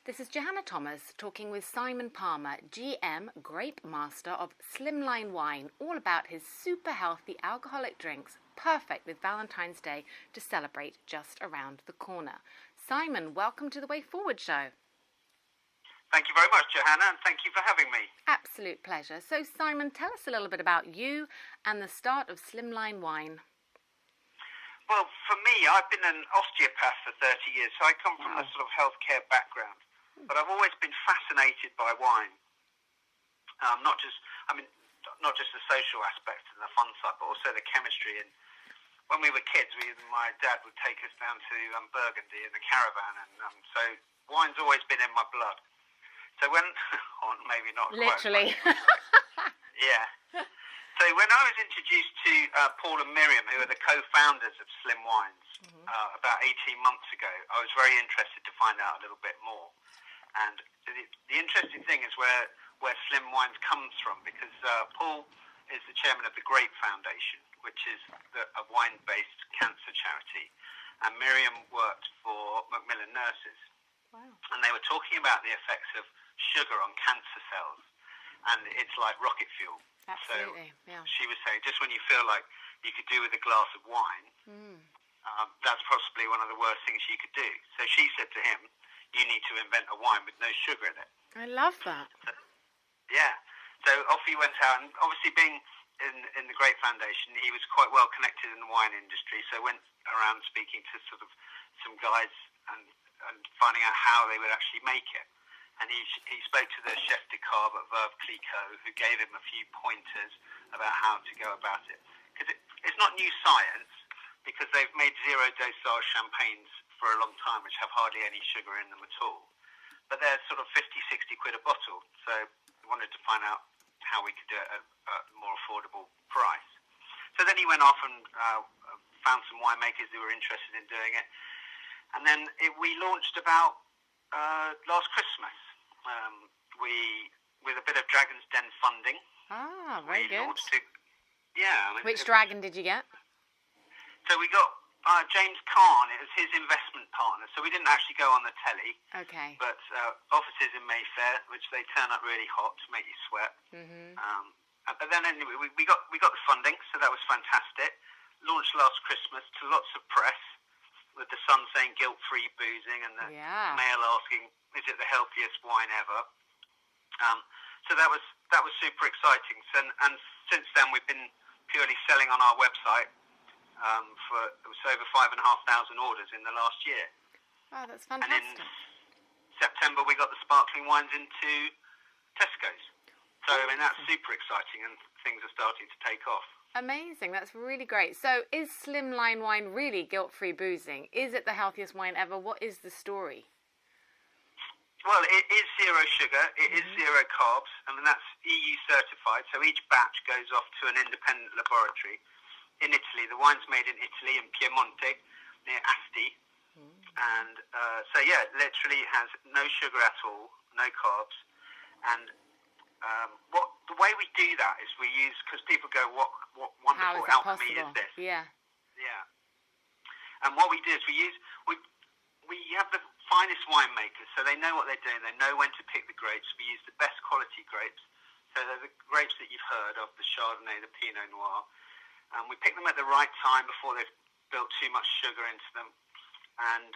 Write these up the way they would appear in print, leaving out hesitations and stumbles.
This is Johanna Thomas talking with Simon Palmer, GM, Grape Master of Slimline Wine, all about his super healthy alcoholic drinks, perfect with Valentine's Day to celebrate just around the corner. Simon, welcome to the Way Forward show. Thank you very much, Johanna, and thank you for having me. Absolute pleasure. So, Simon, tell us a little bit about you and the start of Slimline Wine. Well, for me, I've been an osteopath for 30 years, so I come from a sort of healthcare background. But I've always been fascinated by wine. Not just the social aspects and the fun side, but also the chemistry. And when we were kids, my dad would take us down to Burgundy in the caravan, and so wine's always been in my blood. So when, or maybe not literally, quite, yeah. So when I was introduced to Paul and Miriam, who are the co-founders of Slim Wines, about 18 months ago, I was very interested to find out a little bit more. And the interesting thing is where Slim Wines comes from, because Paul is the chairman of the Grape Foundation, which is a wine-based cancer charity, and Miriam worked for Macmillan Nurses. Wow. And they were talking about the effects of sugar on cancer cells, and it's like rocket fuel. Absolutely, so she was saying, just when you feel like you could do with a glass of wine, that's possibly one of the worst things you could do. So she said to him, you need to invent a wine with no sugar in it. I love that. Yeah. So off he went out, and obviously being in the Grape Foundation, he was quite well connected in the wine industry, so went around speaking to sort of some guys and finding out how they would actually make it. And he spoke to the chef de carbe at Veuve Clicquot, who gave him a few pointers about how to go about it. Because it's not new science, because they've made zero dosage champagnes for a long time, which have hardly any sugar in them at all. But they're sort of 50, 60 quid a bottle. So we wanted to find out how we could do it at a more affordable price. So then he went off and found some winemakers who were interested in doing it. And then we launched about last Christmas. With a bit of Dragon's Den funding. Ah, very good. Which dragon did you get? So we got James Caan. It was his investment partner. So we didn't actually go on the telly. Okay. But offices in Mayfair, which they turn up really hot to make you sweat. But then anyway, we got the funding, so that was fantastic. Launched last Christmas to lots of press, with the Sun saying guilt-free boozing, and the Mail asking, is it the healthiest wine ever? So that was super exciting. And since then, we've been purely selling on our website for over 5,500 orders in the last year. Wow, that's fantastic. And in September, we got the sparkling wines into Tesco's. So, I mean, that's super exciting, and things are starting to take off. Amazing. That's really great. So is Slimline Wine really guilt-free boozing? Is it the healthiest wine ever? What is the story? Well, it is zero sugar. It is zero carbs. I mean, that's EU certified. So each batch goes off to an independent laboratory in Italy. The wine's made in Italy, in Piemonte, near Asti. And it literally has no sugar at all, no carbs. And the way we do that is we use, because people go, what wonderful alchemy is this? Yeah. And what we do is we have the finest winemakers, so they know what they're doing. They know when to pick the grapes. We use the best quality grapes. So they're the grapes that you've heard of, the Chardonnay, the Pinot Noir. And we pick them at the right time before they've built too much sugar into them. And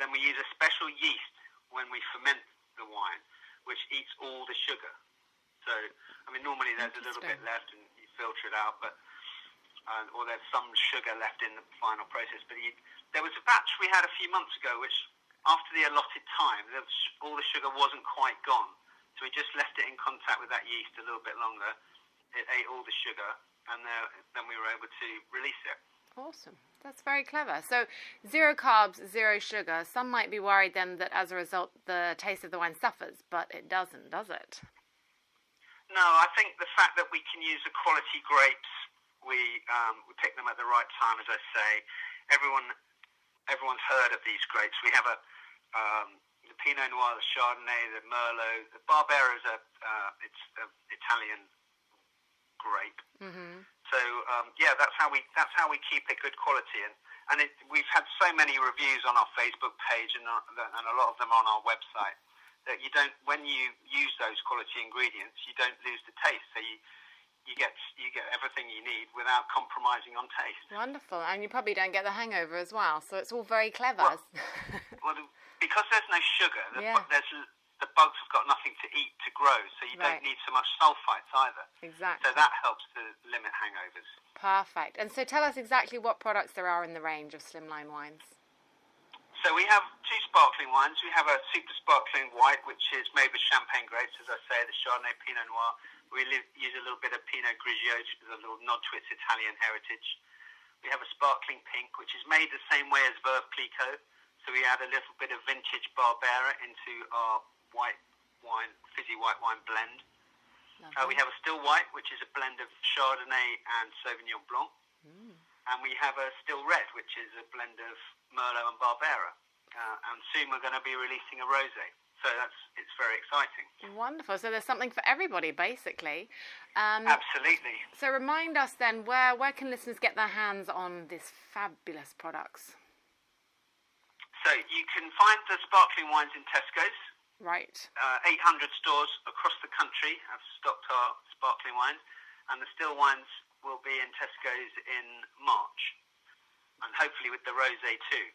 then we use a special yeast when we ferment the wine, which eats all the sugar. So, I mean, normally there's a little bit left and you filter it out, but or there's some sugar left in the final process. But there was a batch we had a few months ago, which after the allotted time, all the sugar wasn't quite gone. So we just left it in contact with that yeast a little bit longer. It ate all the sugar, and then we were able to release it. Awesome. That's very clever. So zero carbs, zero sugar. Some might be worried then that as a result the taste of the wine suffers, but it doesn't, does it? No, I think the fact that we can use the quality grapes, we pick them at the right time, as I say. Everyone's heard of these grapes. We have the Pinot Noir, the Chardonnay, the Merlot. The Barbera is it's Italian grape. So that's how we keep it good quality. And we've had so many reviews on our Facebook page and a lot of them on our website that when you use those quality ingredients, you don't lose the taste. So you get everything you need without compromising on taste. Wonderful, and you probably don't get the hangover as well. So it's all very clever. Well, because there's no sugar, Yeah. the bugs have got nothing to eat to grow, so you don't need so much sulfites either. Exactly. So that helps to limit hangovers. Perfect. And so tell us exactly what products there are in the range of Slimline wines. So we have two sparkling wines. We have a super sparkling white, which is made with champagne grapes, as I say, the Chardonnay Pinot Noir. We use a little bit of Pinot Grigio, which is a little nod to its Italian heritage. We have a sparkling pink, which is made the same way as Veuve Clicquot. So we add a little bit of vintage Barbera into our white wine, fizzy white wine blend. We have a still white, which is a blend of Chardonnay and Sauvignon Blanc. And we have a still red, which is a blend of Merlot and Barbera. And soon we're going to be releasing a rosé. So it's very exciting. Wonderful. So there's something for everybody, basically. Absolutely. So remind us then, where can listeners get their hands on these fabulous products? So you can find the sparkling wines in Tesco's. Right. 800 stores across the country have stocked our sparkling wines, and the still wines will be in Tesco's in March, and hopefully with the rosé too.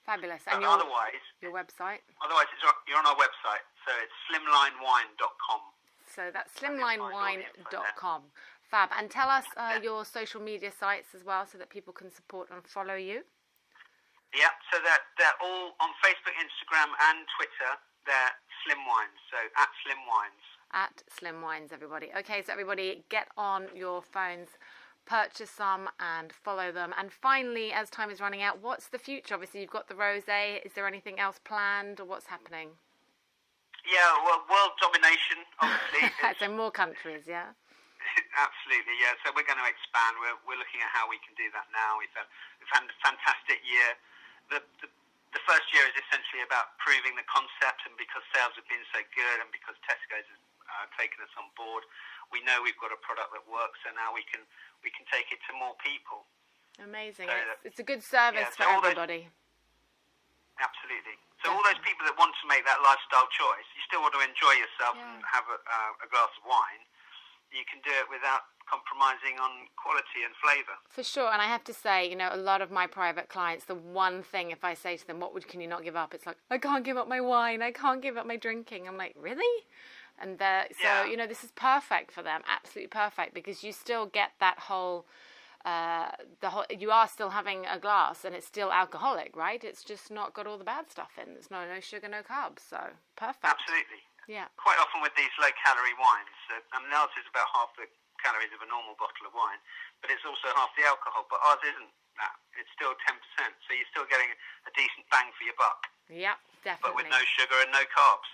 Fabulous. But And otherwise, your website? Otherwise, you're on our website, so it's slimlinewine.com. So that's slimlinewine.com. Fab. And tell us your social media sites as well, so that people can support and follow you. Yeah, so they're all on Facebook, Instagram, and Twitter. They're Slim Wines, so at Slim Wines. At Slim Wines, everybody. Okay, so everybody get on your phones, purchase some and follow them. And finally, as time is running out, what's the future? Obviously, you've got the rosé. Is there anything else planned, or what's happening? Yeah, well, world domination, obviously. So more countries, yeah? Absolutely, yeah. So we're going to expand. We're looking at how we can do that now. We've had a fantastic year. The first year is essentially about proving the concept, and because sales have been so good and because Tesco's has taken us on board, we know we've got a product that works, and now we can take it to more people. Amazing. So it's a good service for everybody. Absolutely. So all those people that want to make that lifestyle choice, you still want to enjoy yourself and have a glass of wine, you can do it without compromising on quality and flavour. For sure. And I have to say, a lot of my private clients, the one thing, if I say to them, can you not give up? It's like, I can't give up my wine. I can't give up my drinking. I'm like, really? And this is perfect for them. Absolutely perfect, because you still get that whole, you are still having a glass and it's still alcoholic, right? It's just not got all the bad stuff in. There's no sugar, no carbs. So perfect. Absolutely. Yeah. Quite often with these low-calorie wines, ours is about half the calories of a normal bottle of wine, but it's also half the alcohol. But ours isn't that. It's still 10%, so you're still getting a decent bang for your buck. Yeah, definitely. But with no sugar and no carbs.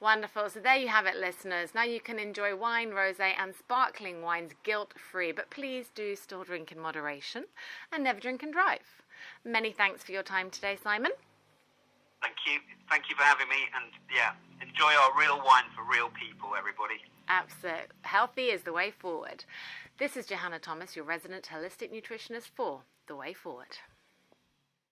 Wonderful. So there you have it, listeners. Now you can enjoy wine, rosé and sparkling wines guilt-free, but please do still drink in moderation and never drink and drive. Many thanks for your time today, Simon. Thank you. Thank you for having me. And enjoy our real wine for real people, everybody. Absolutely. Healthy is the way forward. This is Johanna Thomas, your resident holistic nutritionist for The Way Forward.